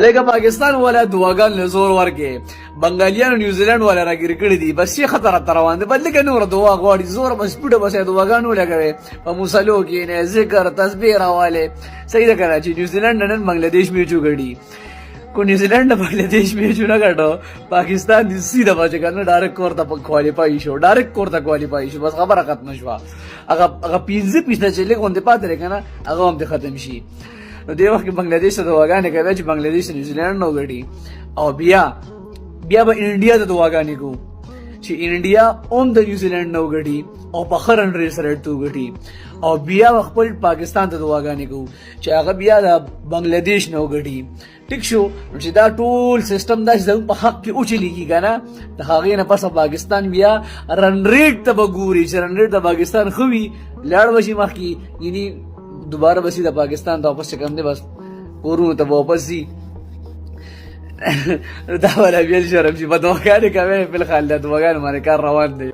لکه پاکستان ولا دواګان له زور ورکې بنگالیانو نیوزیلند ولا راګیر کړی دي بس شي خطر روان دي بل لکه نور دوا غواړي زور بس پټه بس دواګانو لګوي په موسلو کې نه ذکر تسبیح راواله صحیح ده کنه چې نیوزیلند نن بنگلاديش میچو غړي کو نیوزیلند بنگلاديش میچو نه غړو پاکستان دي سیده باندې کنه ډایرکټ کور ته کوالیفای شو ډایرکټ کور ته کوالیفای شو بس خبره ختم شو هغه 15 چې لګون دي پاتره کنه هغه هم ختم شي نو دی وخت بنگلاديش ته دواګانې کوي چې بنگلاديش نیوزیلند نو غړي او بیا به انډیا ته دواګانې کو چې انډیا اوم د نیوزیلند نو غړي او په خرن ریس رټ تو غړي او بیا خپل پاکستان ته دواګانې کو چې هغه بیا د بنگلاديش نو غړي ټیک شو چې دا ټول سیستم دا چې په حق کې اوچلیږي کنه د هغه نه پس پاکستان بیا رن ریټ ته وګوري چې رن ریټ د پاکستان خوي لاړ وشي مخکي یعنی دوباره بسی د پاکستان ته واپس کم دی بس کورونو ته واپس دي دا ولا بیل شرم چې په دوه کال کې په خالد دوه کال باندې کار روان دی